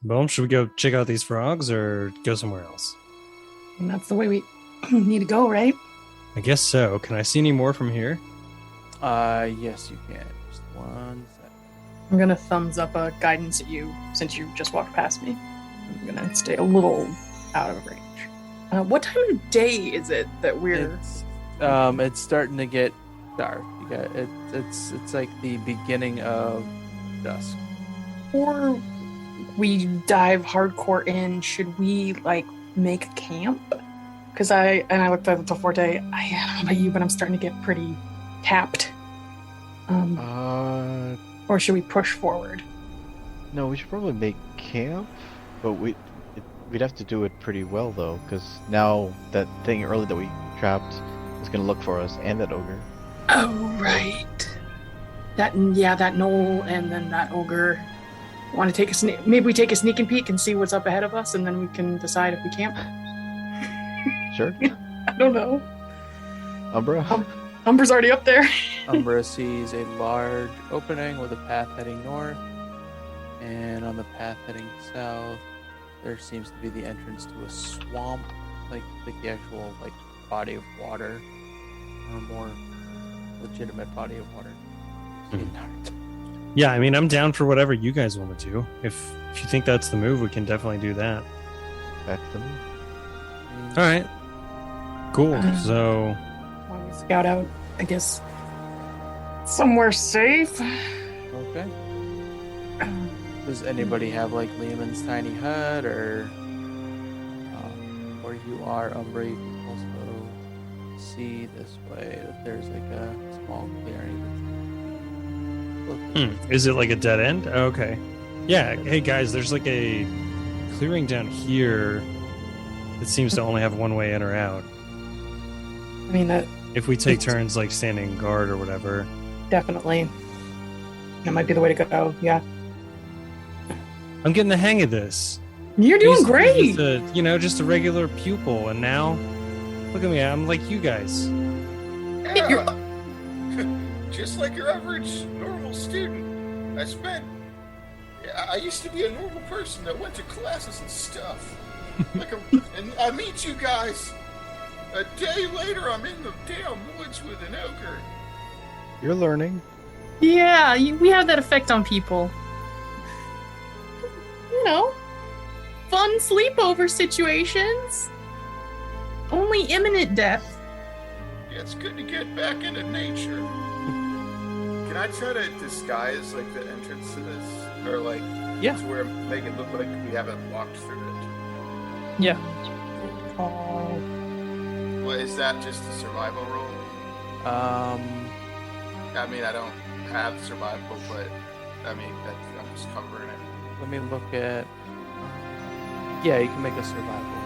Well, should we go check out these frogs or go somewhere else? And that's the way we need to go, right? I guess so. Can I see any more from here? Yes, you can. Just one sec. I'm gonna thumbs up a guidance at you since you just walked past me. I'm gonna stay a little out of range. What time of day is it that we're? It's starting to get dark. You got it. It's like the beginning of dusk. Before we dive hardcore in, should we like make a camp? Because I looked at the Forte. I don't know about you, but I'm starting to get pretty tapped. Or should we push forward? No, we should probably make camp, but we'd have to do it pretty well though, because now that thing earlier that we trapped is gonna look for us, and that ogre. Oh right. That knoll and then that ogre. Want to take a sneak? Maybe we take a sneak and peek and see what's up ahead of us, and then we can decide if we camp. Sure. I don't know. Umbra. Umbra's already up there. Umbra sees a large opening with a path heading north, and on the path heading south, there seems to be the entrance to a swamp, like the actual like body of water, or a more legitimate body of water. Yeah, I mean, I'm down for whatever you guys want to do. If you think that's the move, we can definitely do that. That's the move. All right. Cool. So, Why we scout out? I guess somewhere safe. Okay. Does anybody have like Lehman's tiny hut, or where you are, Umbra? You can also see this way that there's like a small clearing. is it like a dead end? Okay. Yeah. Hey guys, there's like a clearing down here that seems to only have one way in or out. I mean, that If we take turns like standing guard or whatever. definitely. That might be the way to go. Yeah. I'm getting the hang of this. You're doing Used to be great. just a regular pupil, and now look at me. I'm like you guys. Yeah. Just like your average normal student. I used to be a normal person that went to classes and stuff. And I meet you guys. A day later, I'm in the damn woods with an ogre. You're learning. Yeah, we have that effect on people. You know, fun sleepover situations. Only imminent death. Yeah, it's good to get back into nature. Can I try to disguise like the entrance to this, or like Yeah. to where make it look like we haven't walked through it? Yeah. Well, is that just a survival roll? I mean, I don't have survival, but I mean, I'm just covering it. Let me look at. Yeah, you can make a survival.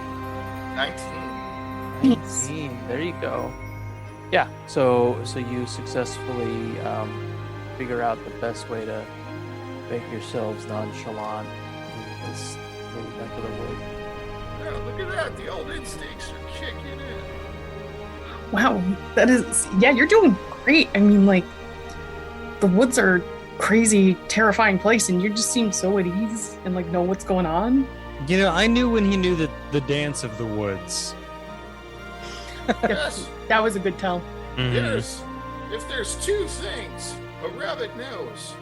19. 19. There you go. Yeah. So you successfully figure out the best way to make yourselves nonchalant in this little neck of the woods. Oh, look at that. The old instincts are kicking in. Wow, that is. Yeah, you're doing great. I mean, like, the woods are crazy, terrifying place, and you just seem so at ease and like know what's going on. You know, I knew when he knew the dance of the woods. Yes, That was a good tell. Mhm. if there's two things a rabbit knows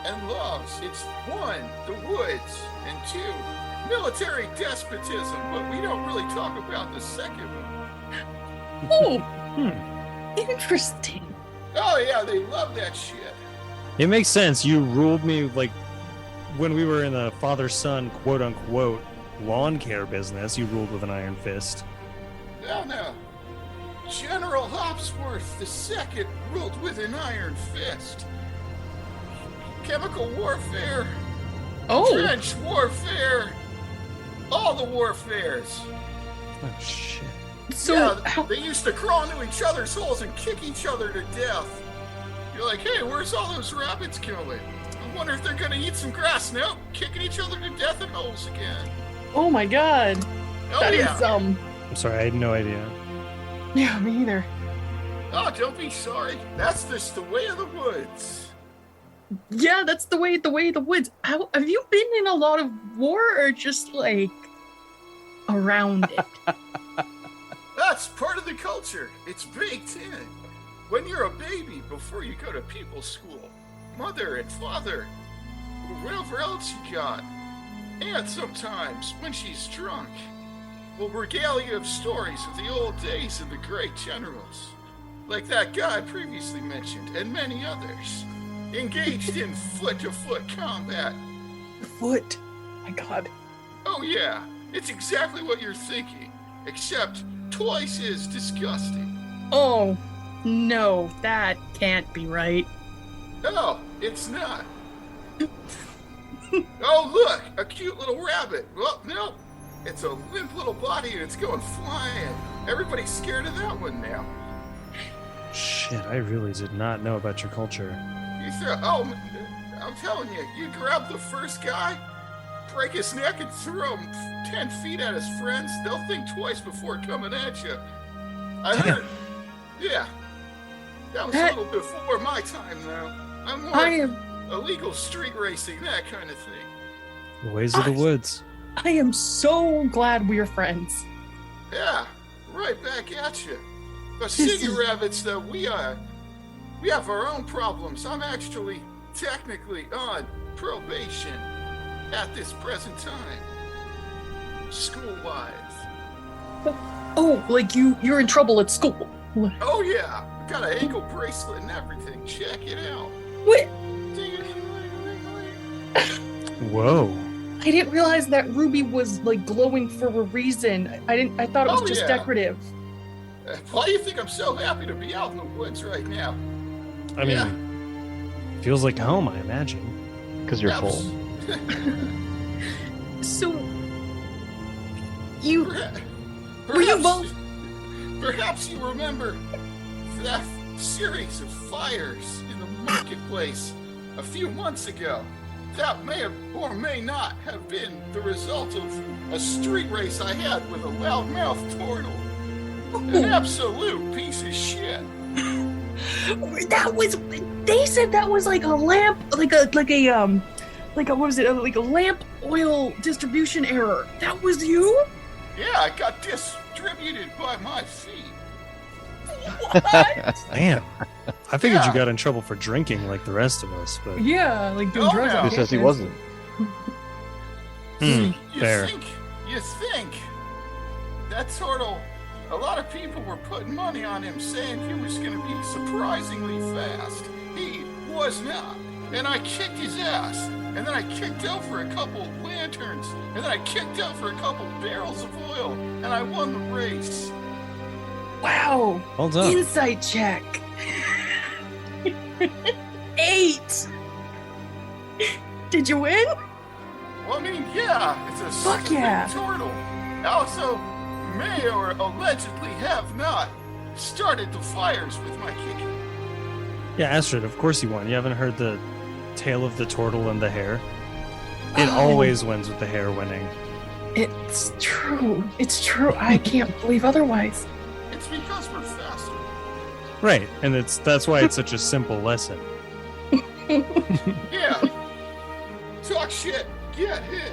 and loves, it's one, the woods, and two, military despotism, but we don't really talk about the second one. Oh, interesting. Oh yeah, they love that shit. It makes sense. You ruled me like when we were in the father-son quote-unquote lawn care business. You ruled with an iron fist. No. General Hopsworth II ruled with an iron fist. Chemical warfare, Oh, trench warfare, all the warfares. Oh shit. so Yeah, how, they used to crawl into each other's holes and kick each other to death. You're like, hey, where's all those rabbits going? I wonder if they're gonna eat some grass. Nope, kicking each other to death in holes again. oh my god, Oh that is yeah. I'm sorry, I had no idea. Yeah, me either. Oh, don't be sorry. That's just the way of the woods. Yeah, that's the way the woods. Have you been in a lot of war or just like around it? That's part of the culture. It's baked in. When you're a baby, before you go to people's school, mother and father, whatever else you got, and sometimes when she's drunk, will regale you of stories of the old days of the great generals, like that guy I previously mentioned, and many others, engaged in foot-to-foot combat. Foot. My God. Oh yeah, it's exactly what you're thinking, except twice as disgusting. Oh, no, that can't be right. No, it's not. Oh, look, a cute little rabbit. Well, no, it's a limp little body and it's going flying. Everybody's scared of that one now. Shit, I really did not know about your culture. I'm telling you, you grab the first guy, break his neck and throw him 10 feet at his friends, they'll think twice before coming at you. I heard, yeah. That was a little before my time, though. I'm more illegal street racing, that kind of thing. The ways of the woods. I am so glad we're friends. Yeah, right back at you. But city rabbits, though, we have our own problems. I'm actually technically on probation at this present time, school-wise. Oh, like you're in trouble at school. Oh yeah, got an ankle bracelet and everything. Check it out. What? Whoa. I didn't realize that Ruby was like glowing for a reason. I thought it was just decorative. Why do you think I'm so happy to be out in the woods right now? I mean, feels like home, I imagine. Because you're full. So, were you both? Perhaps you remember that series of fires in the marketplace a few months ago. That may have or may not have been the result of a street race I had with a loudmouth turtle. An absolute piece of shit. They said that was like a lamp, like a what was it? Like a lamp oil distribution error. That was you? Yeah, it got distributed by my feet. What? Damn. I figured you got in trouble for drinking like the rest of us, but Yeah, like doing drugs. no. Who says he wasn't? Fair. You think that turtle, a lot of people were putting money on him saying he was going to be surprisingly fast. He was not. And I kicked his ass. And then I kicked over a couple lanterns. And then I kicked over a couple barrels of oil. And I won the race. Wow. Hold on. Insight check. 8. Did you win? Well, I mean, yeah, it's a Fuck stupid yeah. turtle. Also, may or allegedly have not started the fires with my kicking. Yeah, Astrid, of course you won. You haven't heard the tale of the turtle and the hare? It always wins with the hare winning. It's true. It's true. I can't believe otherwise. It's because we're faster. Right, and that's why it's such a simple lesson. Yeah. Talk shit, get hit.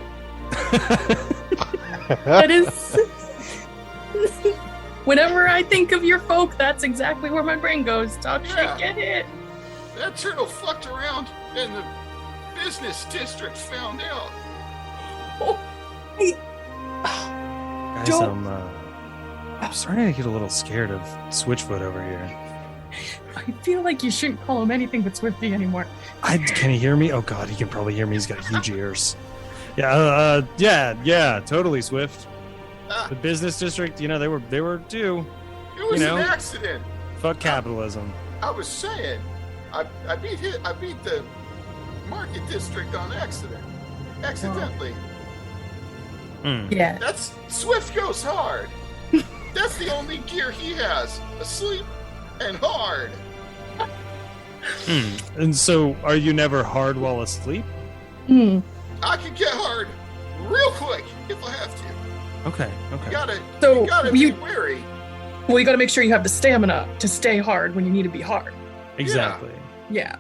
That is. Whenever I think of your folk, that's exactly where my brain goes. Talk shit, get hit. That turtle fucked around and the business district found out. Oh, Guys, I'm starting to get a little scared of Switchfoot over here. I feel like you shouldn't call him anything but Swifty anymore. Can he hear me? Oh god, he can probably hear me. He's got huge ears. Yeah, totally Swift. The business district, they were due. It was an accident. Fuck capitalism. I was saying, I beat the market district on accident. Accidentally. Yeah. That's Swift goes hard. That's the only gear he has. Asleep and hard. And so, are you never hard while asleep? I can get hard real quick if I have to. Okay. You gotta you- be wary. Well, you got to make sure you have the stamina to stay hard when you need to be hard. Exactly. Yeah.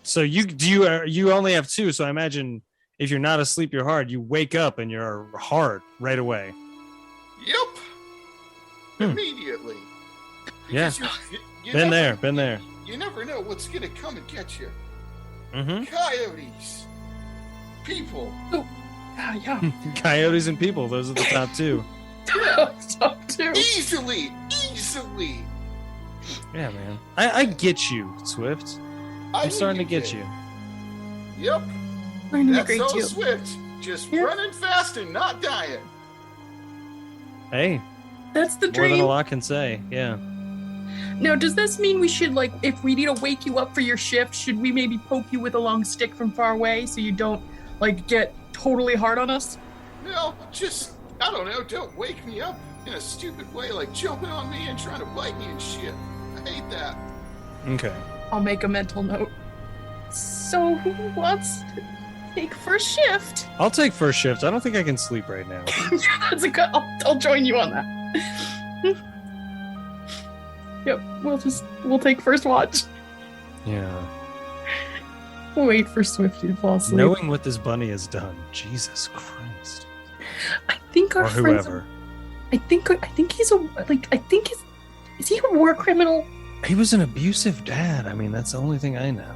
So you only have 2. So I imagine if you're not asleep, you're hard. You wake up and you're hard right away. Yep. Hmm. Immediately. Yeah. Because you Been never- there. You never know what's gonna come and get you. Mm-hmm. Coyotes. People. Yeah. Coyotes and people. Those are the top 2. Top 2. Easily. Yeah, man. I get you, Swift. I'm starting to get you. Yep. I'm That's great so too. Swift. Just Yeah. running fast and not dying. Hey, That's the more than a dream. lot can say. Yeah. Now, does this mean we should, like, if we need to wake you up for your shift, should we maybe poke you with a long stick from far away so you don't, like, get totally hard on us? No, just, I don't know, don't wake me up in a stupid way, like jumping on me and trying to bite me and shit. I hate that. Okay. I'll make a mental note. So, who wants to take first shift? I'll take first shift. I don't think I can sleep right now. That's a good. I'll join you on that. Yep, we'll take first watch. Yeah. We'll wait for Swifty to fall asleep. Knowing what this bunny has done, Jesus Christ. I think our Or friends. whoever. I think he's a is he a war criminal? He was an abusive dad. I mean, that's the only thing I know.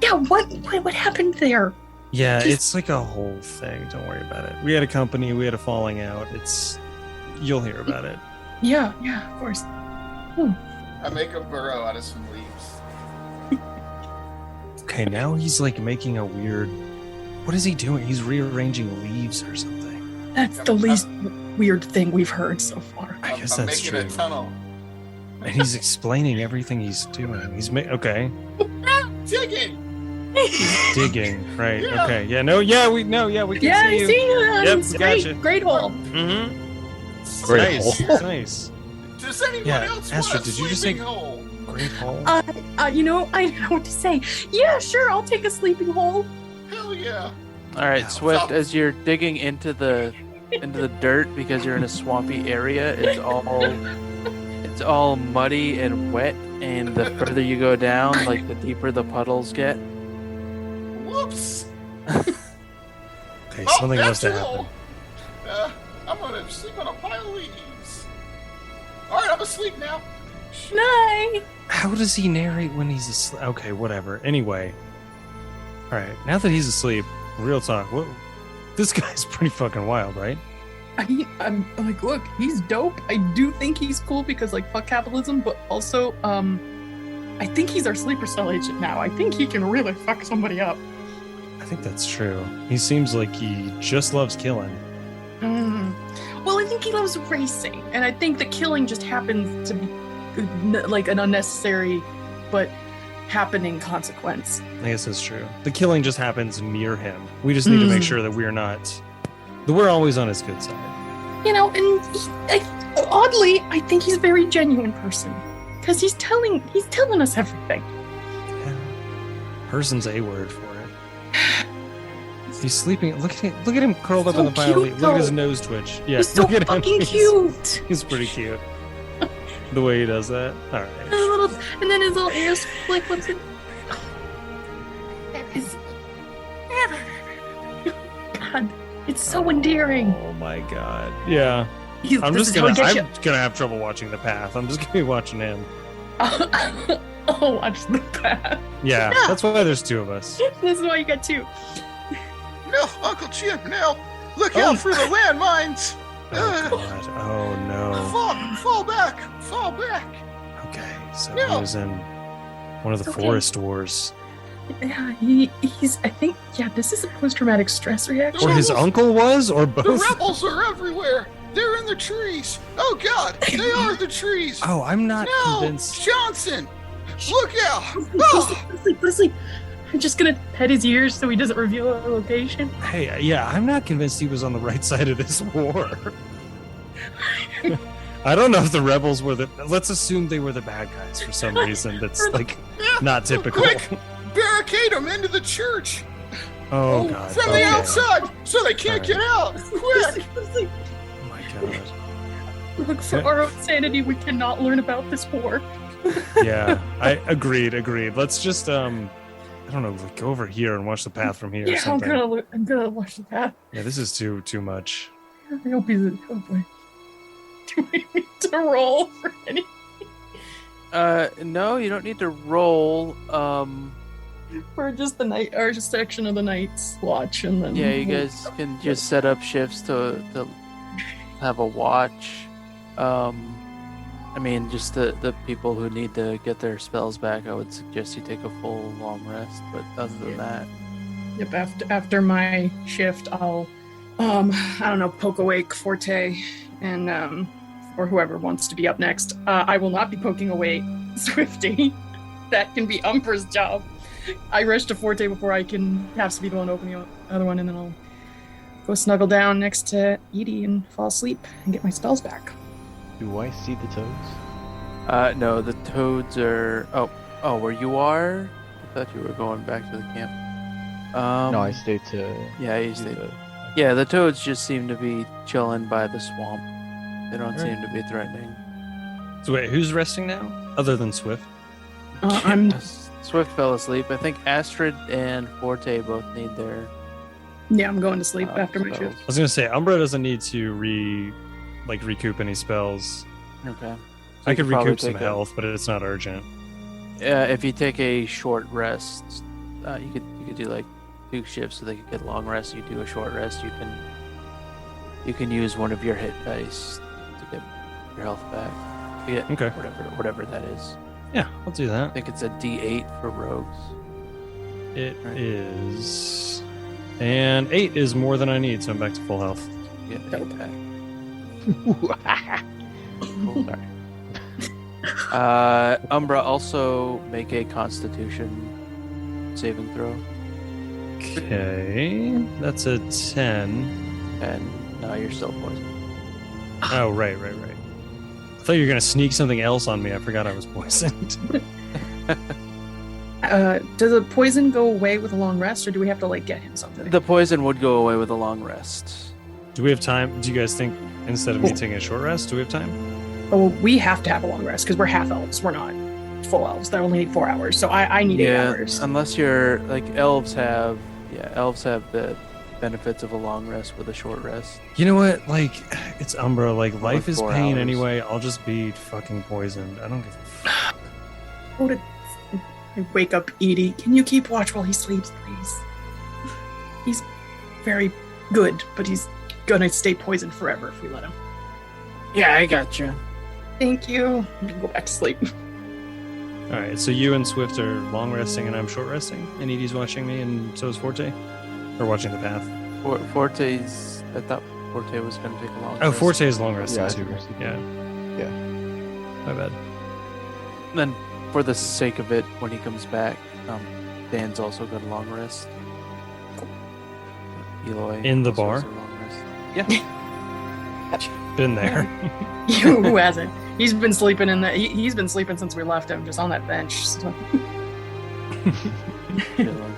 Yeah. What happened there? Yeah, Just- it's like a whole thing. Don't worry about it. We had a company. We had a falling out. You'll hear about it. Yeah, of course. I make a burrow out of some leaves. Okay, now he's like making a weird. What is he doing? He's rearranging leaves or something. That's the least weird thing we've heard so far. I guess I'm that's making true. a tunnel. And he's explaining everything he's doing. He's okay. Digging! Digging, right? Yeah. Okay, yeah, no, yeah, we can Yeah, see I you. see you. Yep, It's great, gotcha. great hole. Mm-hmm. Great Nice, hole. nice. Does anyone Yeah, else Astrid, want a did you just say- sleeping hole? Great hole. You know, I don't know what to say. Yeah, sure, I'll take a sleeping hole. Hell yeah. All right, Wow. Swift, as you're digging into the dirt because you're in a swampy area, it's all muddy and wet, and the further you go down, like the deeper the puddles get. Whoops. Okay, Oh, something that's must have a hole. happened. I'm gonna sleep on a pile of leaves. Alright, I'm asleep now. Night. How does he narrate when he's asleep? Okay, whatever. Anyway, all right. Now that he's asleep, real talk. This guy's pretty fucking wild, right? I'm like, look, he's dope. I do think he's cool because, like, fuck capitalism, but also, I think he's our sleeper cell agent now. I think he can really fuck somebody up. I think that's true. He seems like he just loves killing. Well, I think he loves racing, and I think the killing just happens to be like an unnecessary but happening consequence. I guess that's true. The killing just happens near him. We just need to make sure that we're always on his good side. You know, and oddly, I think he's a very genuine person because he's telling us everything. Yeah. Person's a word for it. He's sleeping. Look at him curled up So in the pile. cute, Look at his though. nose twitch. Yeah, He's so look at him. fucking cute. He's pretty cute. The way he does that. All right. And then his little ears flick. What's it? His... God, it's so endearing. Oh my god. Yeah. I'm This just is how gonna he gets I'm gonna have trouble watching the path. I'm just gonna be watching him. you. Oh, watch the path. Yeah, Yeah. that's why there's 2 of us. This is why you got 2. No, Uncle Jim, no. Look Oh. out for the landmines. Oh god. Oh no. Fall back. Okay, so No. he was in one of the It's okay. forest wars. Yeah, he's. I think. Yeah, this is a post-traumatic stress reaction. Or his uncle was, or The both. rebels are everywhere. They're in the trees. Oh God, they are the trees. Oh, I'm not No, convinced. Johnson, look out. Go Oh. to sleep. I'm just gonna pet his ears so he doesn't reveal our location. Hey, yeah, I'm not convinced he was on the right side of this war. I don't know if the rebels were let's assume they were the bad guys for some reason. That's like Yeah, not typical. Quick, barricade them into the church Oh god. from okay. the outside so they can't get out. Quick. Oh my god. Look, for our own sanity, we cannot learn about this war. Yeah, I agreed. Let's just I don't know, like go over here and watch the path from here or Yeah, something. I'm gonna watch the path. Yeah, this is too much. I hope he's. Oh boy. Do we need to roll for any? No, you don't need to roll. For just the night, or just section of the night's watch, and then. Yeah, you guys can just set up shifts to have a watch. I mean, just the people who need to get their spells back, I would suggest you take a full long rest. But other than that, Yep. After my shift, I'll, I don't know, poke awake Forte, and or whoever wants to be up next. I will not be poking awake Swifty. That can be Umbra's job. I rush to Forte before I can have to be the one to open the other one, and then I'll go snuggle down next to Edie and fall asleep and get my spells back. Do I see the toads? no, the toads are. Oh, where you are? I thought you were going back to the camp. No, I stayed to. Yeah, you see stayed. the- Yeah, the toads just seem to be chilling by the swamp. They don't Alright. seem to be threatening. So wait, who's resting now? Other than Swift? I'm. Swift fell asleep. I think Astrid and Forte both need their. Yeah, I'm going to sleep after my spells. shift. I was gonna say Umbra doesn't need to recoup any spells. Okay. I could probably recoup some take a- health, but it's not urgent. If you take a short rest, you could do like 2 shifts so they could get a long rest. You do a short rest, you can use one of your hit dice to get your health back. To get Okay. whatever that is. Yeah, I'll do I that. think it's a D8 for rogues. It Right. is, and 8 is more than I need, so I'm back to full health. You get an 8 back. Oh, sorry. Umbra, also make a Constitution saving throw, Okay, that's a 10. and now you're still poisoned. Oh, right. I thought you were gonna sneak something else on me. I forgot I was poisoned. Does the poison go away with a long rest, or do we have to like get him something? The poison would go away with a long rest. Do we have time? Do you guys think instead of me taking a short rest, do we have time? Oh, we have to have a long rest because we're half elves. We're not full elves. They only need 4 hours. So I need 8 hours. Unless you're like elves have the benefits of a long rest with a short rest. You know what? Like, it's Umbra. Like, life is 4 pain hours. anyway. I'll just be fucking poisoned. I don't give a fuck. Go to- I wake up Edie. Can you keep watch while he sleeps, please? He's very good, but he's gonna stay poisoned forever if we let him. Yeah, I got you. Thank you. I'm gonna go back to sleep. All right, so you and Swift are long resting, and I'm short resting, and Edie's watching me, and so is Forte, or watching the path. Forte's. I thought Forte was going to take a long. Oh, rest. Forte is long resting Yeah, I too. think so. Yeah. Yeah. My bad. Then, for the sake of it, when he comes back, Dan's also got a long rest. Eloy In the also bar? has a long rest. Yeah. Been there. Who hasn't? He's been sleeping in the. He's been sleeping since we left him, just on that bench. So. Chilling.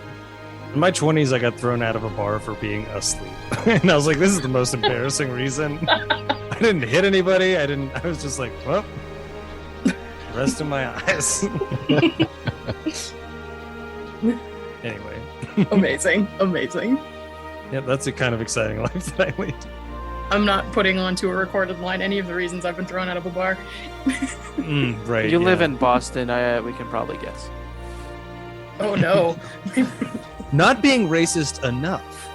In my 20s, I got thrown out of a bar for being asleep, and I was like, "This is the most embarrassing reason." I didn't hit anybody. I was just like, "Well, rest in my eyes." Anyway, Amazing. yeah, that's a kind of exciting life that I lead. I'm not putting onto a recorded line any of the reasons I've been thrown out of a bar. Right. You live yeah. in Boston. We can probably guess. Oh no. Not being racist enough.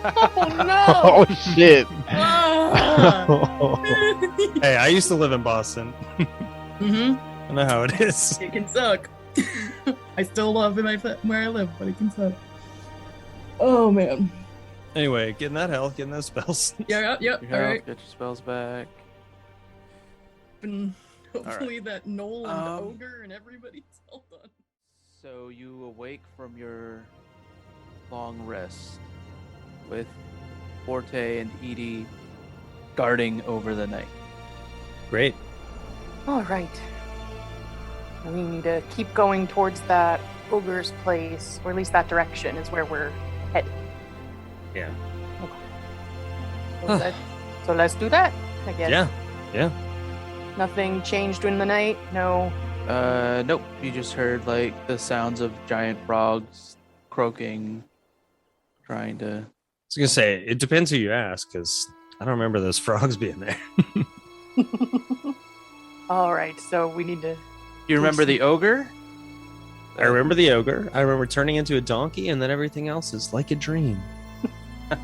Oh no. Oh shit! Ah. Hey, I used to live in Boston. Mhm. I know how it is. It can suck. I still love where I live, but it can suck. Oh man. Anyway, getting that health, getting those spells. Yep. Your All health, right. get your spells back. And hopefully that Noel and Ogre and everybody's all done. So you awake from your long rest with Forte and Edie guarding over the night. Great. All right. We need to keep going towards that ogre's place, or at least that direction is where we're headed. Yeah. So let's do that, I guess. Yeah. Nothing changed in the night. No Nope. You just heard like the sounds of giant frogs croaking, trying to. I was gonna say it depends who you ask, because I don't remember those frogs being there. All right, so we need to. Do you remember the ogre? I remember the ogre. I remember turning into a donkey, and then everything else is like a dream. I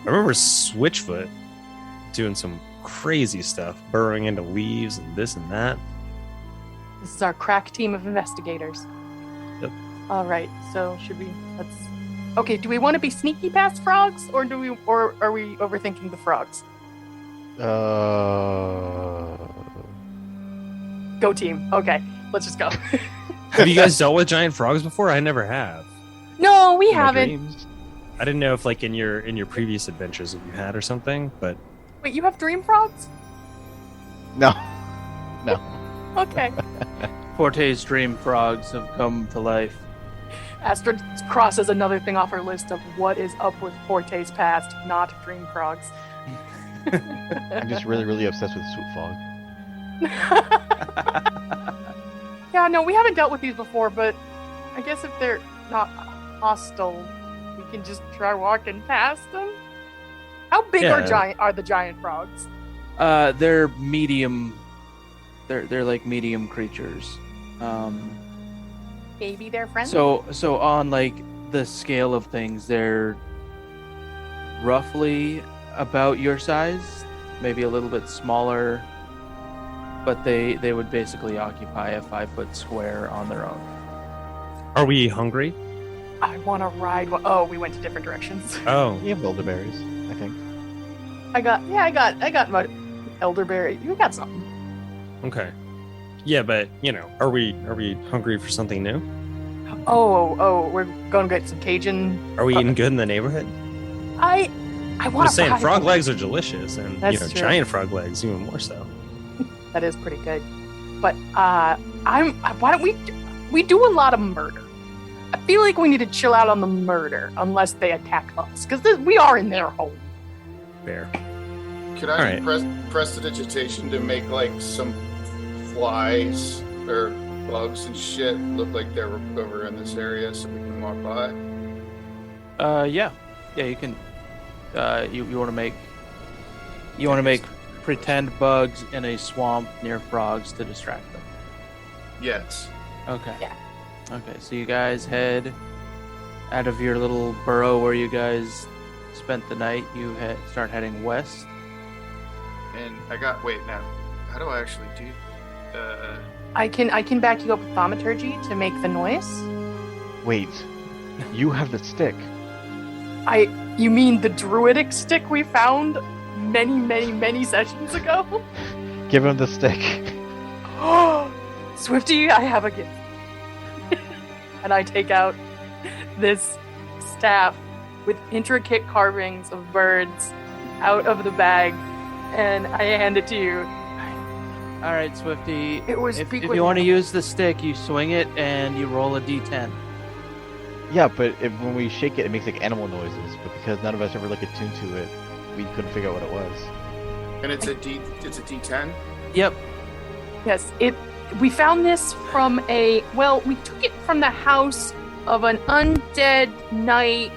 remember Switchfoot doing some crazy stuff, burrowing into leaves and this and that. This is our crack team of investigators. Yep. All right, so let's. Okay, do we want to be sneaky past frogs, or are we overthinking the frogs? Go team. Okay, let's just go. Have you guys dealt with giant frogs before? I never have. No, we in my haven't. dreams. I didn't know if like in your previous adventures that you had or something, but Wait, you have dream frogs? No. Okay. Forte's dream frogs have come to life. Astrid crosses another thing off her list of what is up with Forte's past, not dream frogs. I'm just really, really obsessed with Swoop Fog. Yeah, no, we haven't dealt with these before, but I guess if they're not hostile, we can just try walking past them. How big Yeah. are the giant frogs? They're medium. They're like medium creatures. Maybe they're friendly. So on like the scale of things, they're roughly about your size, maybe a little bit smaller, but they would basically occupy a 5-foot square on their own. are we hungry? I want to ride. Oh, we went to different directions. Oh, You have elderberries, I think. I got my elderberry. You got something. okay. Yeah, but are we hungry for something new? Oh, we're gonna get some Cajun. Are we eating good in the neighborhood? I I'm want just to saying, frog legs are delicious, and That's true. giant frog legs even more so. That is pretty good. But why don't we do a lot of murder? I feel like we need to chill out on the murder unless they attack us, because we are in their home. Fair. Could I All right. press the digitation to make like some flies or bugs and shit look like they're over in this area so we can walk by? Yeah, you can. You want to make pretend bugs in a swamp near frogs to distract them. Yes. Okay. Yeah. Okay, so you guys head out of your little burrow where you guys spent the night. You start heading west. And wait now. How do I actually do? I can back you up with thaumaturgy to make the noise. Wait, you have the stick. You mean the druidic stick we found many sessions ago? Give him the stick. Swifty, I have a gift. And I take out this staff with intricate carvings of birds out of the bag, and I hand it to you. All right, Swifty. It was if speak you with want to animals. use the stick, you swing it and you roll a d10. Yeah, but when we shake it, it makes like animal noises. But because none of us ever like attuned to it, we couldn't figure out what it was. And it's a D10. Yep. Yes, we found this from we took it from the house of an undead knight.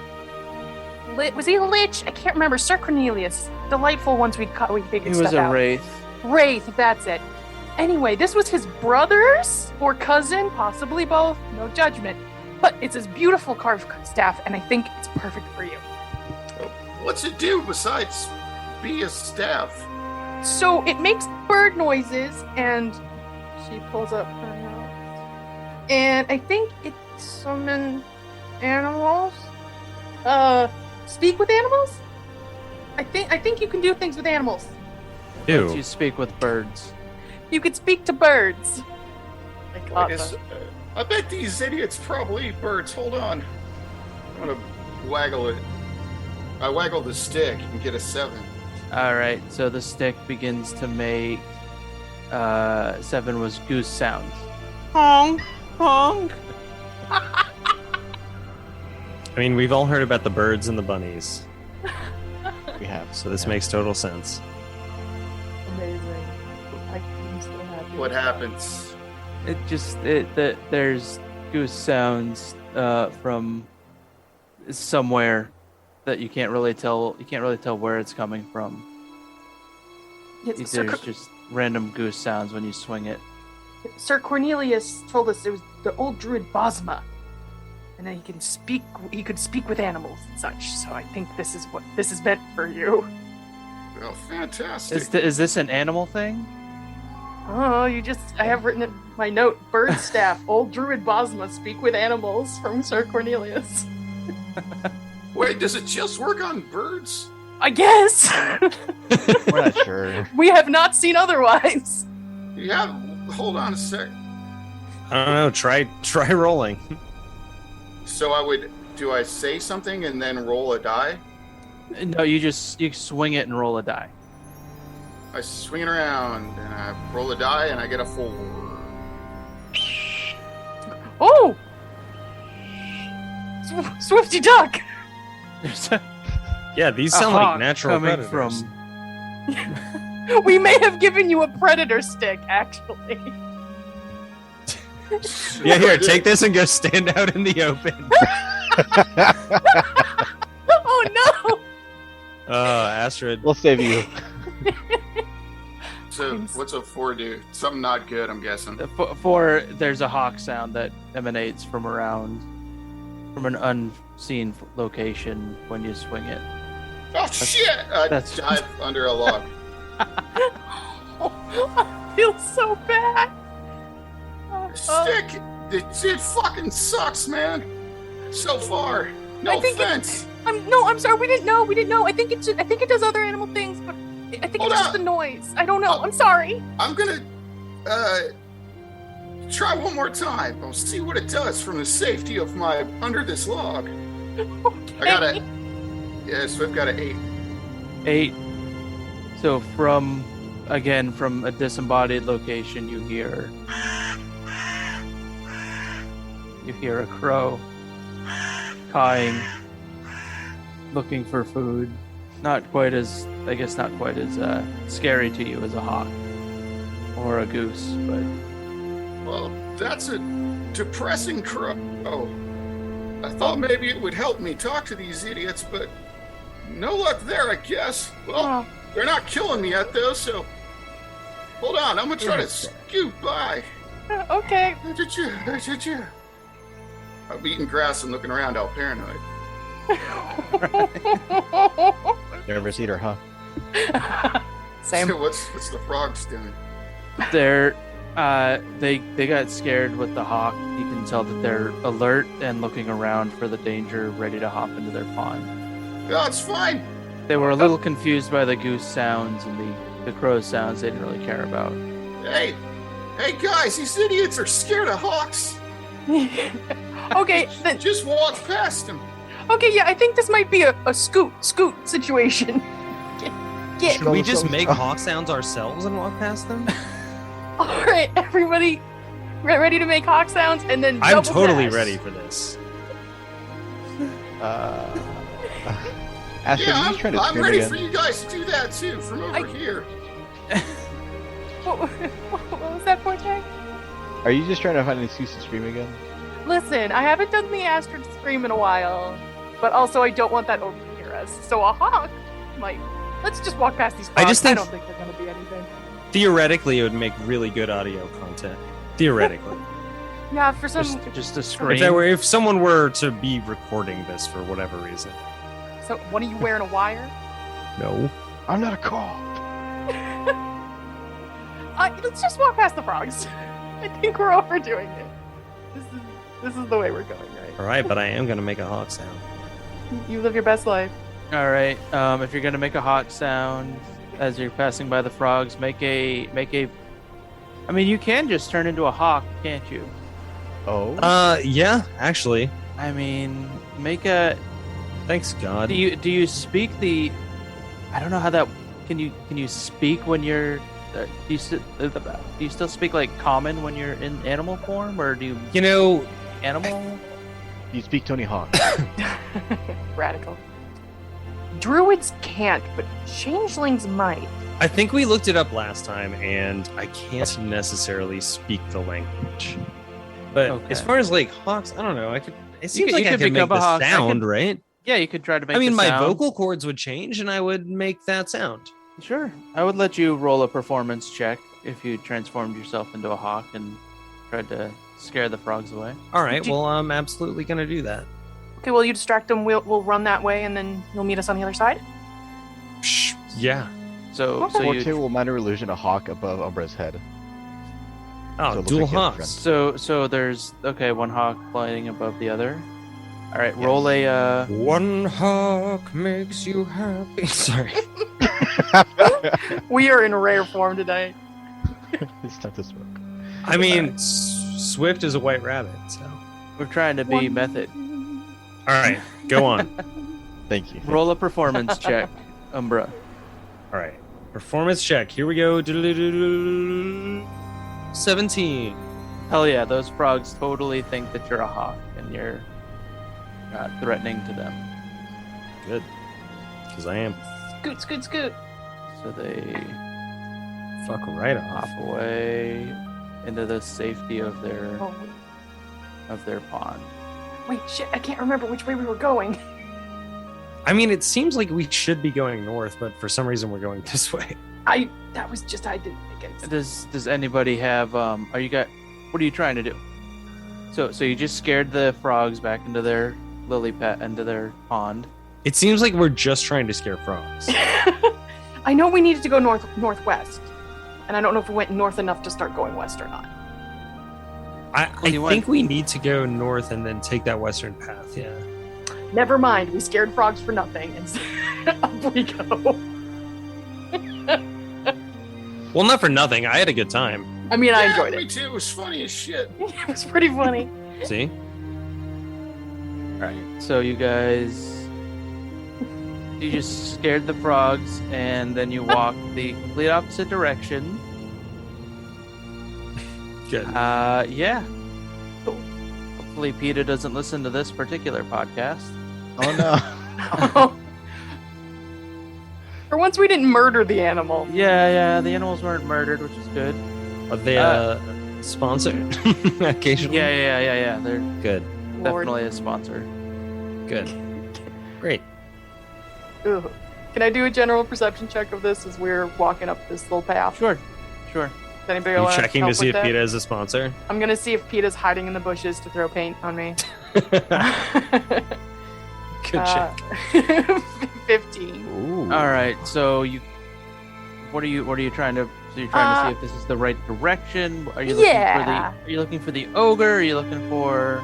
Was he a lich? I can't remember. Sir Cornelius. Delightful once we figured He was stuff a out. wraith. Wraith, that's it. Anyway, this was his brother's or cousin, possibly both, no judgment. But it's his beautiful carved staff, and I think it's perfect for you. What's it do besides be a staff? So it makes bird noises, and she pulls up her notes. And I think it summons animals. Speak with animals? I think you can do things with animals. Lets Ew. you speak with birds. You could speak to birds. Like I guess. I bet these idiots probably eat birds. Hold on. I'm gonna waggle it. I waggle the stick and get a 7. All right, so the stick begins to make 7 was goose sounds. Honk, honk. I mean, we've all heard about the birds and the bunnies, We have. so this makes total sense. Amazing. I'm so happy. What happens? There's goose sounds from somewhere that you can't really tell. You can't really tell where it's coming from. Yes, There's just random goose sounds when you swing it. Sir Cornelius told us it was the old druid Bosma, and that he can speak. He could speak with animals and such. So I think this is what this is meant for you. Well, fantastic. Is this an animal thing? Oh, I have written in my note, bird staff, old druid Bosma, speak with animals from Sir Cornelius. Wait, does it just work on birds? I guess. We're not sure. We have not seen otherwise. Yeah, hold on a sec. I don't know. Try rolling. So do I say something and then roll a die? No, you swing it and roll a die. I swing it around and I roll a die and I get a 4. Oh! Swifty duck! There's a Yeah, these a sound hawk like natural coming predators. from. We may have given you a predator stick, actually. Yeah, here, take this and go stand out in the open. Oh no! Astrid. We'll save you. So what's a 4 do? Something not good, I'm guessing. There's a hawk sound that emanates from an unseen location when you swing it. Oh shit! I that's- dive under a log. I feel so bad. Stick! It fucking sucks, man. So far. No I think offense. I'm sorry. We didn't know. I think it does other animal things, but I think Hold it's just on. the noise. I don't know. I'm sorry. I'm gonna try one more time. I'll see what it does from the safety of my under this log. I got a Swift got an 8. 8. So from a disembodied location, you hear a crow cawing, looking for food. Not quite as scary to you as a hawk or a goose, but Well, that's a depressing crow. I thought maybe it would help me talk to these idiots, but no luck there, I guess. Well, they're not killing me yet, though, so hold on. I'm gonna try to scoot by. Okay. I'm eating grass and looking around all paranoid. Nervous eater, huh? Same. So what's the frogs doing? they got scared with the hawk. You can tell that they're alert and looking around for the danger, ready to hop into their pond. No, it's fine. They were a little confused by the goose sounds and the crow sounds they didn't really care about. Hey guys, these idiots are scared of hawks. Okay, then. Just walk past them. Okay, yeah, I think this might be a scoot situation. Get. Should we just make hawk sounds ourselves and walk past them? All right, everybody, ready to make hawk sounds, and then I'm double totally dash. ready for this. Astrid, Yeah, you trying to I'm scream ready again? for you guys to do that too, from over here. What was that, Portag? Are you just trying to find an excuse to scream again? Listen, I haven't done the Astrid scream in a while, but also I don't want that Oak to hear us. So a hawk might. Let's just walk past these frogs. I don't think they're gonna be anything. Theoretically, it would make really good audio content. Theoretically. Yeah, for some. Just a scream. If someone were to be recording this for whatever reason. So, what are you wearing a wire? No. I'm not a cop. Let's just walk past the frogs. I think we're overdoing it. This is the way we're going, right? All right, but I am going to make a hawk sound. You live your best life. All right. If you're gonna make a hawk sound as you're passing by the frogs, make a. I mean, you can just turn into a hawk, can't you? Oh. Yeah, actually. I mean, make a. Thanks, God. Do you speak the? I don't know how that. Can you speak when you're? Do you still speak like common when you're in animal form, or do you? You know, Animal. You speak Tony Hawk. Radical. Druids can't, but changelings might. I think we looked it up last time, and I can't necessarily speak the language. But Okay. as far as like hawks, I don't know. I could. It seems could- like you I could could make become a the hawk. I sound, could- right? Yeah, you could try to make. I mean, the my sound. vocal cords would change, and I would make that sound. Sure, I would let you roll a performance check if you transformed yourself into a hawk and tried to scare the frogs away. All right. Do- Well, I'm absolutely gonna do that. Okay, well, you distract them. We'll run that way, and then you'll meet us on the other side. Psh, yeah. So Forte you will minor illusion a hawk above Umbra's head. Oh, So it looks dual like you have a hawks. so there's one hawk flying above the other. All right, roll a One hawk makes you happy. Sorry. We are in rare form today. It's time to smoke. I mean, Swift is a white rabbit, so. We're trying to be method. All right, go on. Thank you. Roll a performance check, Umbra. All right, performance check. Here we go. 17. Hell yeah, those frogs totally think that you're a hawk and you're not threatening to them. Good, because I am. Scoot, scoot, scoot. So they Fuck right hop off. away into the safety of their Oh, pond. wait, shit! I can't remember which way we were going. I mean, it seems like we should be going north, but for some reason we're going this way. I didn't think it. Does anybody have what are you trying to do? So you just scared the frogs back into their lily pad into their pond. It seems like we're just trying to scare frogs. I know we needed to go northwest, and I don't know if we went north enough to start going west or not. I you think want- we need to go north and then take that western path. Yeah. Never mind, we scared frogs for nothing, and up we go. Well, not for nothing. I had a good time. I mean, I Yeah, enjoyed me it. too. It was funny as shit. It was pretty funny. See? So you just scared the frogs and then you walked the complete opposite direction. Good. Yeah. Hopefully PETA doesn't listen to this particular podcast. Oh no. For once, we didn't murder the animal. Yeah, the animals weren't murdered, which is good. Are they sponsored occasionally? Yeah. They're Good. Lord. definitely a sponsor. Good. Great. Ugh. Can I do a general perception check of this as we're walking up this little path? Sure. Does anybody Are you want checking help to see with if that? PETA is a sponsor? I'm gonna see if PETA's hiding in the bushes to throw paint on me. Good check. 15. Ooh. All right. So what are you trying to? So you're trying to see if this is the right direction. Are you looking Yeah. Are you looking for the ogre? Are you looking for?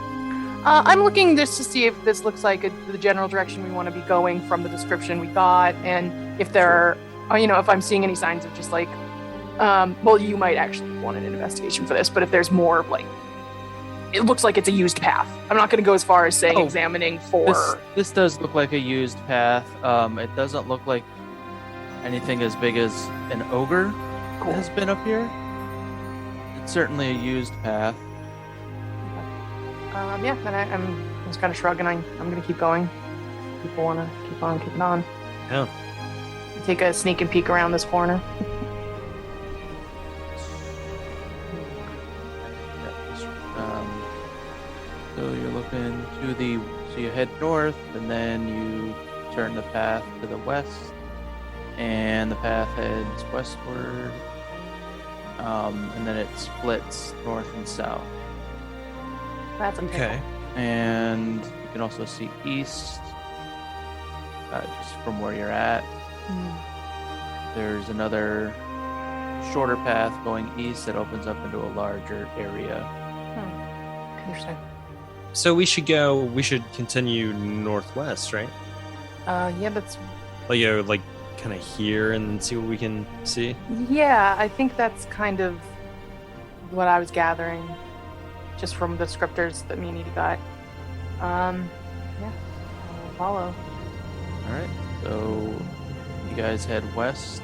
I'm looking just to see if this looks like the general direction we want to be going from the description we got, and if there are, if I'm seeing any signs of just like, well, you might actually want an investigation for this, but if there's more like, it looks like it's a used path. I'm not going to go as far as saying Oh, examining for. This does look like a used path. It doesn't look like anything as big as an ogre Cool. has been up here. It's certainly a used path. Yeah, and I'm just kind of shrugging. I'm going to keep going. People want to keep on keeping on. Yeah. Take a sneak and peek around this corner. So you're looking so you head north, and then you turn the path to the west, and the path heads westward, and then it splits north and south. That's Okay. And you can also see east, just from where you're at. There's another shorter path going east that opens up into a larger area. Interesting. So we should continue northwest, right? Yeah, that's. Like kind of here and then see what we can see. Yeah, I think that's kind of what I was gathering, just from the descriptors that me and Edie got. Yeah, I'll follow. All right, so you guys head west.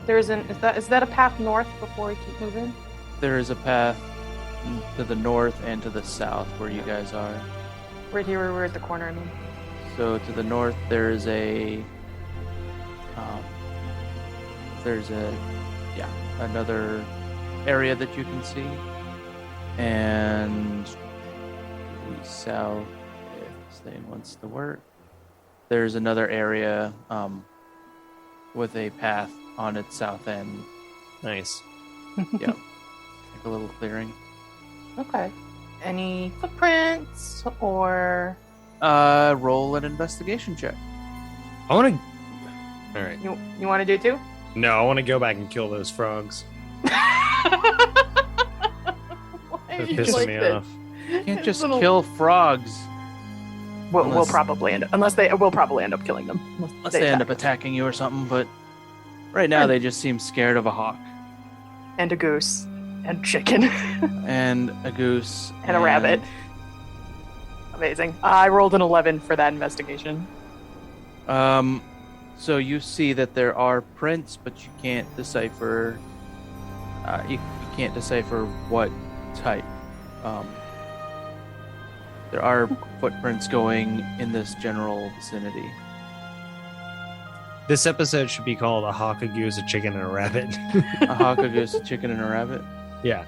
Is that a path north before we keep moving? There is a path to the north and to the south where you guys are. Right here, where we're at the corner. I mean, So to the north, there is a there's another area that you can see, and the south, if this thing wants to work, there's another area with a path on its south end. Nice. Yep, like a little clearing. Okay. Any footprints or Roll an investigation check. I want to. All right. you want to do it too? No, I want to go back and kill those frogs. Why They're are you pissing like me this? off. You can't just Little- kill frogs We'll Unless- probably end up killing them. unless they end up attacking you or something. But right now they just seem scared of a hawk And a goose and chicken and a goose and a rabbit. Amazing. I rolled an 11 for that investigation. So you see that there are prints, but you can't decipher. You can't decipher what type. There are footprints going in this general vicinity. This episode should be called A Hawk, a Goose, a Chicken, and a Rabbit. A hawk, a goose, a chicken, and a rabbit. Yeah.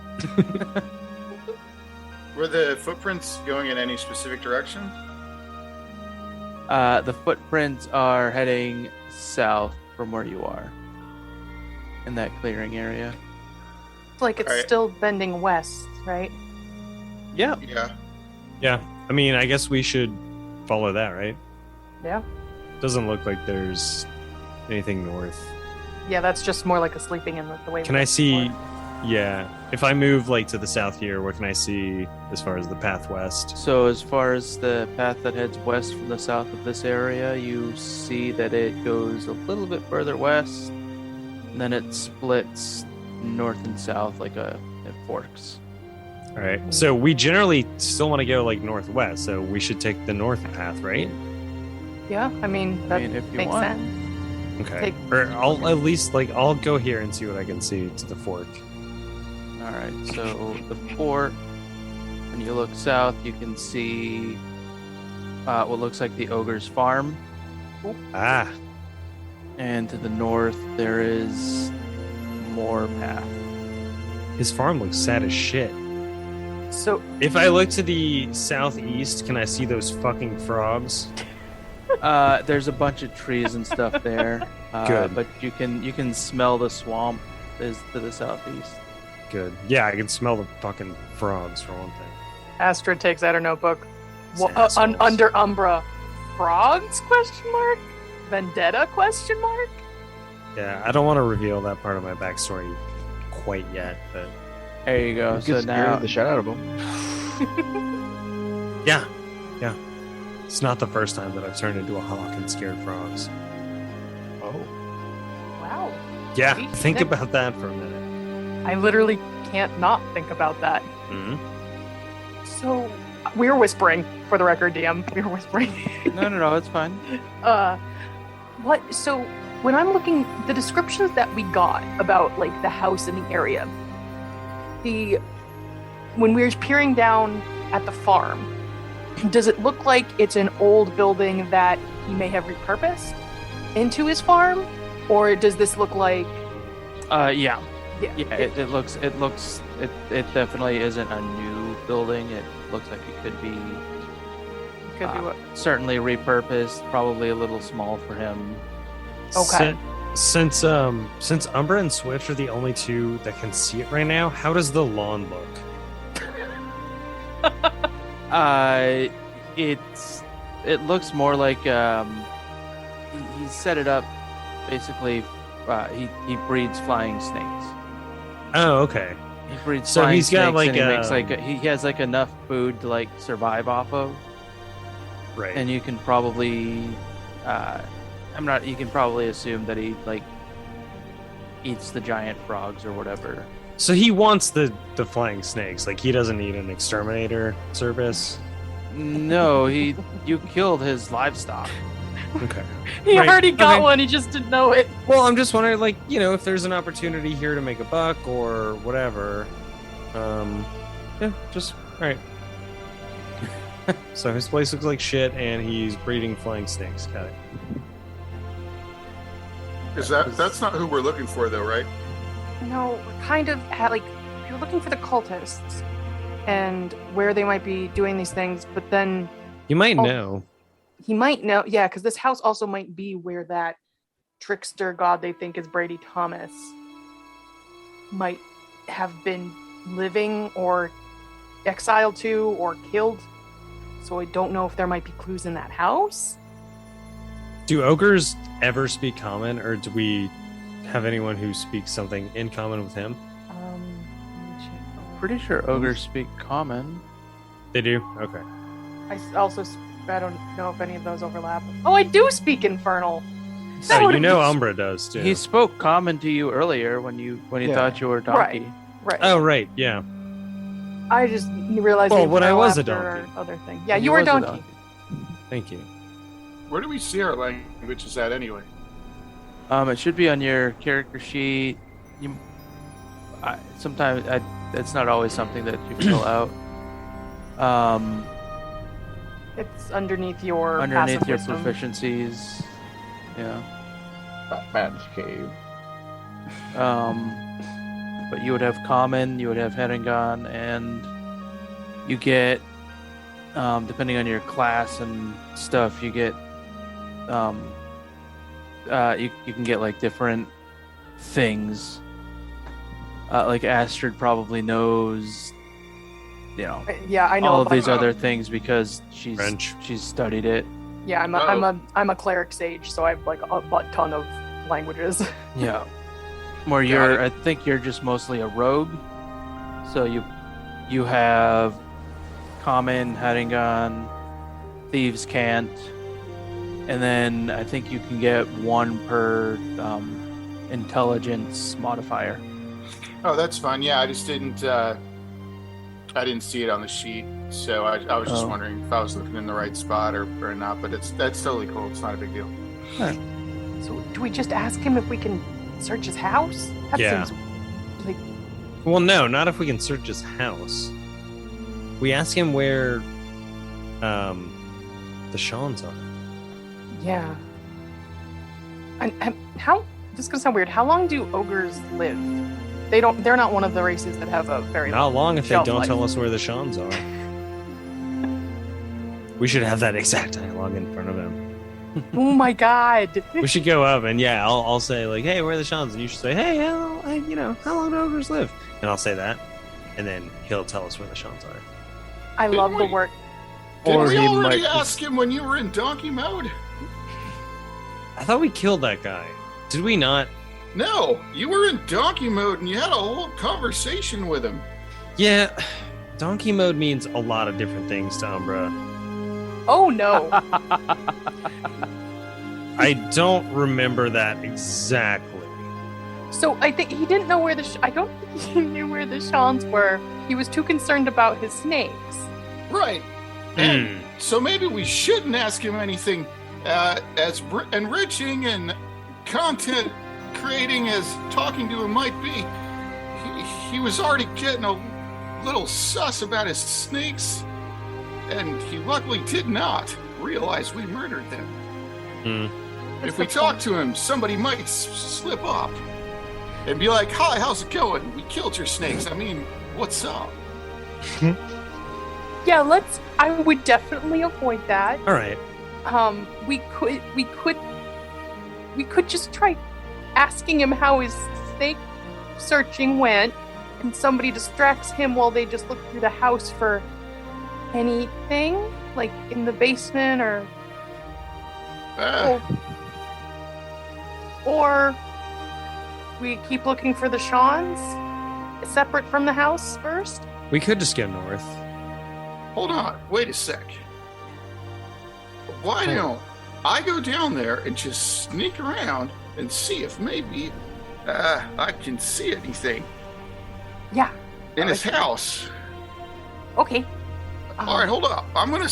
Were the footprints going in any specific direction? The footprints are heading south from where you are, in that clearing area. Like it's Alright. still bending west, right? Yeah. Yeah. Yeah. I mean, I guess we should follow that, right? Yeah. Doesn't look like there's anything north. Yeah, that's just more like a sleeping in the way. Can I see? Yeah. If I move like to the south here, what can I see as far as the path west? So as far as the path that heads west from the south of this area, you see that it goes a little bit further west, and then it splits north and south like it forks. All right. So we generally still want to go like northwest, so we should take the north path, right? Yeah, I mean that if you makes want. sense. Okay. Or I'll at least I'll go here and see what I can see to the fork. All right. So the fork. When you look south, you can see what looks like the ogre's farm, Ah. and to the north there is more path. His farm looks sad as shit. So If I look to the southeast, can I see those fucking frogs? There's a bunch of trees and stuff there. Good. But you can smell the swamp is to the southeast. Good. Yeah, I can smell the fucking frogs for one thing. Astrid takes out her notebook. These assholes. Under Umbra, frogs? Question mark. Vendetta? Question mark. Yeah, I don't want to reveal that part of my backstory quite yet, but There you go. You So can scare now the shit out of them. yeah. It's not the first time that I've turned into a hawk and scared frogs. Oh. Wow. Yeah, Sweet. think Nick. about that for a minute. I literally can't not think about that. Hmm. So we were whispering, for the record, DM. We were whispering. no, it's fine. What? So when I'm looking, the descriptions that we got about like the house in the area, when we were peering down at the farm, does it look like it's an old building that he may have repurposed into his farm, or does this look like? Yeah. Yeah. It definitely isn't a new building. It looks like it could be Could be what? certainly repurposed, probably a little small for him. Okay. Since Umbra and Swift are the only two that can see it right now, how does the lawn look? It looks more like he set it up basically. He breeds flying snakes. Oh, okay. He breeds So flying he's got, snakes, like, and he has like enough food to like survive off of, Right. and you can probably you can probably assume that he like eats the giant frogs or whatever. So he wants the flying snakes. Like he doesn't need an exterminator service. No, you killed his livestock. Okay. He Right, already got okay. one. He just didn't know it. Well, I'm just wondering, like, if there's an opportunity here to make a buck or whatever. Yeah, just all right. So his place looks like shit, and he's breeding flying snakes. Got it. That's not who we're looking for, though, right? No, we're kind of you're looking for the cultists and where they might be doing these things, but then You might know. he might know, yeah, because this house also might be where that trickster god they think is Brady Thomas might have been living or exiled to or killed. So I don't know if there might be clues in that house. Do ogres ever speak common, or do we have anyone who speaks something in common with him? Let me check. Pretty sure ogres speak common. They do? Okay. I don't know if any of those overlap. Oh, I do speak Infernal. That Oh, you would've know been- Umbra does, too. He spoke common to you earlier when you Yeah. thought you were a donkey. Right. Oh, right, yeah. I just realized. Well, the when I was a Infernal after donkey. our Other thing. Yeah, He you were a was donkey. Thank you. Where do we see our languages at anyway? It should be on your character sheet. Sometimes it's not always something that you fill out. It's underneath your Underneath passive your wisdom. proficiencies. Yeah. Batman's cave. But you would have common, you would have Herengon, and you get, depending on your class and stuff, you get, you can get like different things. Like Astrid probably knows, Yeah, I know. all of about- these other things because French. she's studied it. Yeah, I'm a cleric sage, so I have like a butt ton of languages. Yeah. Where I think you're just mostly a rogue. So you have common, Haringan, thieves can't, and then I think you can get one per intelligence modifier. Oh, that's fine. Yeah, I just didn't. I didn't see it on the sheet, so I was just Oh. wondering if I was looking in the right spot or not. But that's totally cool. It's not a big deal. So do we just ask him if we can search his house? That Yeah. seems like Well, no, not if we can search his house. We ask him where the Shawns are. yeah. And how? This is gonna sound weird. How long do ogres live? They're not one of the races that have a very Not long if they shelf don't life. tell us where the Shawns are. We should have that exact dialogue in front of him. Oh my god. We should go up and yeah, I'll say like, "Hey, where are the Shawns?" And you should say, "Hey, how long do ogres live?" And I'll say that, and then he'll tell us where the Shawns are. I love the Wait. work. Didn't Or we he already might ask him when you were in donkey mode? I thought we killed that guy. Did we not? No, you were in donkey mode and you had a whole conversation with him. Yeah, donkey mode means a lot of different things to Umbra. Oh no. I don't remember that exactly. So I think he didn't know where I don't think he knew where the Shawns were. He was too concerned about his snakes. Right. And so maybe we shouldn't ask him anything as enriching and content creating as talking to him might be. He was already getting a little sus about his snakes, and he luckily did not realize we murdered them. If we talk to him, somebody might slip up and be like, "Hi, how's it going? We killed your snakes. I mean, what's up?" Yeah, I would definitely avoid that. All right. We could just try asking him how his snake searching went, and somebody distracts him while they just look through the house for anything, like in the basement or we keep looking for the Shawns separate from the house first. We could just go north. Hold on, wait a sec. Why don't I go down there and just sneak around and see if maybe I can see anything Yeah. in his house? Okay. All right, hold up. I'm gonna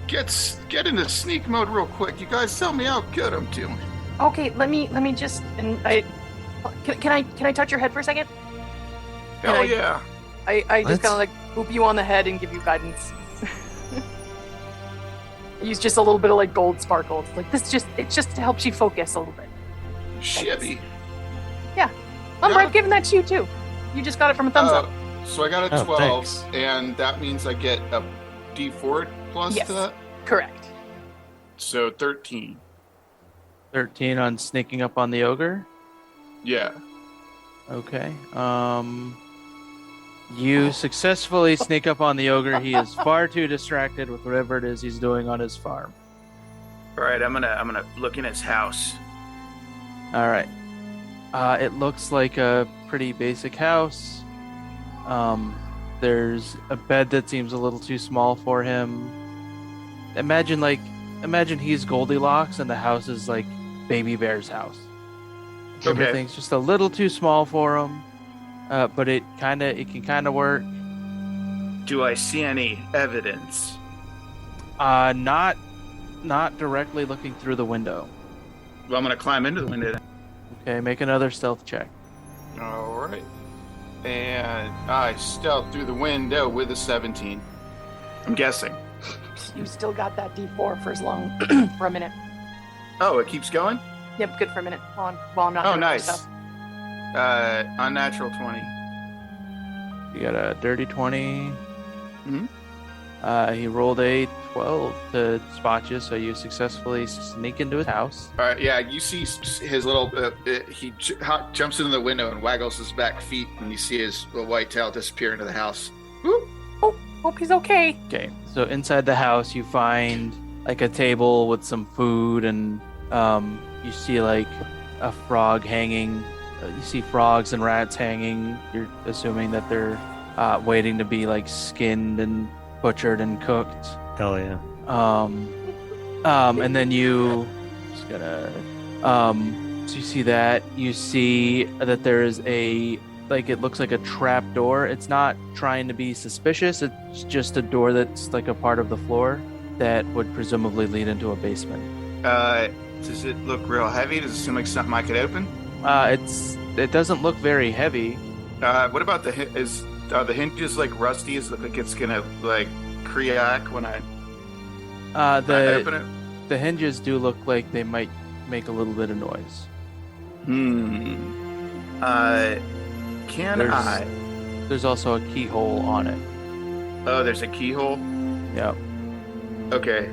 get into sneak mode real quick. You guys tell me how good I'm doing. Okay. Let me just can I touch your head for a second? Hell I- yeah! I just What? kind of like boop you on the head and give you guidance. Use just a little bit of like gold sparkle. It's like it just helps you focus a little bit. Shibby. Lumber, Yeah. I've given that to you too. You just got it from a thumbs up. So I got a Oh, 12, thanks. and that means I get a D4 plus Yes. to that. Correct. So 13. 13 on sneaking up on the ogre. Yeah. Okay. You successfully sneak up on the ogre. He is far too distracted with whatever it is he's doing on his farm. All right, I'm gonna look in his house. All right. It looks like a pretty basic house. There's a bed that seems a little too small for him. Imagine he's Goldilocks and the house is like Baby Bear's house. Okay. Everything's just a little too small for him, but it can kind of work. Do I see any evidence? Not directly looking through the window. Well, I'm gonna climb into the window. Okay, make another stealth check. All right. And I stealth through the window with a 17. I'm guessing. You still got that D4 for as long for a minute. Oh, it keeps going? Yep, good for a minute while I'm not Oh, doing nice. stuff. Unnatural 20. You got a dirty 20. Mhm. He rolled a 12 to spot you, so you successfully sneak into his house. All right, yeah, you see his little, he jumps into the window and waggles his back feet, and you see his little white tail disappear into the house. Whoop. Hope he's okay. Okay, so inside the house you find like a table with some food, and you see like a frog hanging. You see frogs and rats hanging. You're assuming that they're waiting to be like skinned and butchered and cooked. Hell yeah. And then you just gonna so you see that. You see that there is it looks like a trap door. It's not trying to be suspicious. It's just a door that's like a part of the floor that would presumably lead into a basement. Does it look real heavy? Does it seem like something I could open? It doesn't look very heavy. What about are the hinges like rusty? Is it like it's gonna like crack when I open it? The hinges do look like they might make a little bit of noise. There's also a keyhole on it. Oh, there's a keyhole? Yep. Okay.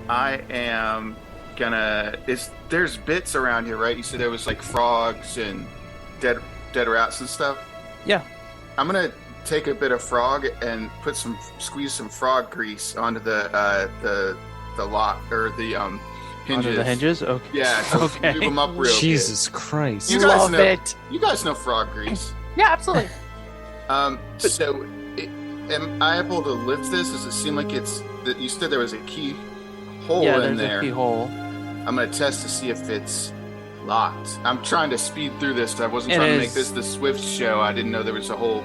I am gonna... There's bits around here, right? You said there was like frogs and dead rats and stuff? Yeah. I'm gonna take a bit of frog and squeeze some frog grease onto the lock, or the hinges. Under the hinges? Okay. Yeah, so Okay. move them up real Jesus Christ. You guys Love know- it. good. You guys know frog grease. Yeah, absolutely. So, am I able to lift this? Does it seem like you said there was a key hole Yeah, in there's there? a keyhole. I'm gonna test to see if it's locked. I'm trying to speed through this. I wasn't It trying to is- make this the Swift show. I didn't know there was a whole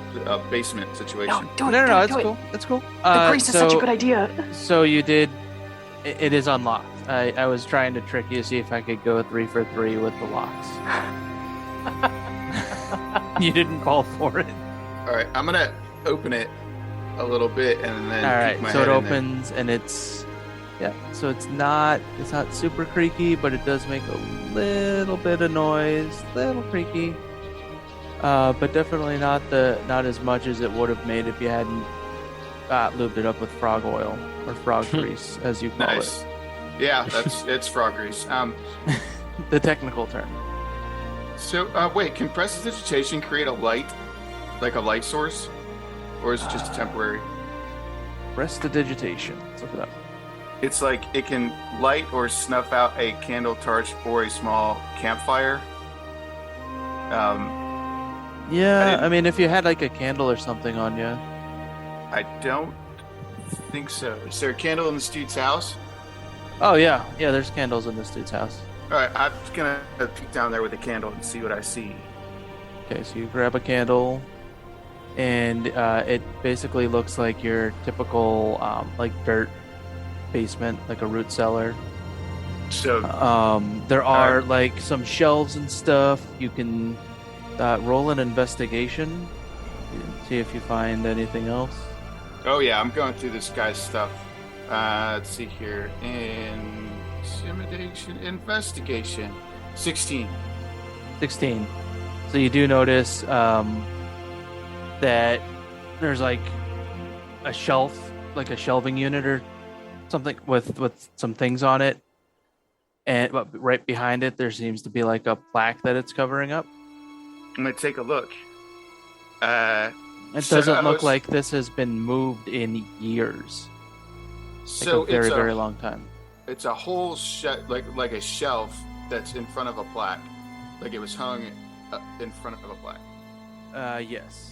basement situation. No, do it. No, do it, it's do it. cool. It's cool. The grease is such a good idea. So you did. It is unlocked. I was trying to trick you to see if I could go 3 for 3 with the locks. You didn't call for it. All right, I'm gonna open it a little bit and then. All peek right, my so head it in there. opens and it's so it's not super creaky, but it does make a little bit of noise, little creaky. But definitely not as much as it would have made if you hadn't lubed it up with frog oil or frog grease, as you call Nice. Yeah, it's frog grease. it. The technical term. So wait, can prestidigitation create a light, like a light source, or is it just temporary? Prestidigitation. Let's look it up. It's like it can light or snuff out a candle torch or a small campfire. Yeah, I I mean, if you had like a candle or something on you. I don't think so. Is there a candle in this dude's house? Oh yeah, there's candles in this dude's house. All right, I'm just gonna peek down there with a candle and see what I see. Okay, so you grab a candle, and it basically looks like your typical like dirt basement, like a root cellar. So There are like some shelves and stuff. You can roll an investigation, see if you find anything else. oh yeah, I'm going through this guy's stuff. Let's see here. Intimidation, investigation. 16. 16. So you do notice that there's like a shelf, like a shelving unit or something with some things on it, and but right behind it there seems to be like a plaque that it's covering up. I'm gonna take a look. It doesn't look like this has been moved in years. So Like a very, very long time. It's a whole like a shelf that's in front of a plaque, like it was hung in front of a plaque. Yes.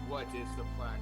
What is the plaque?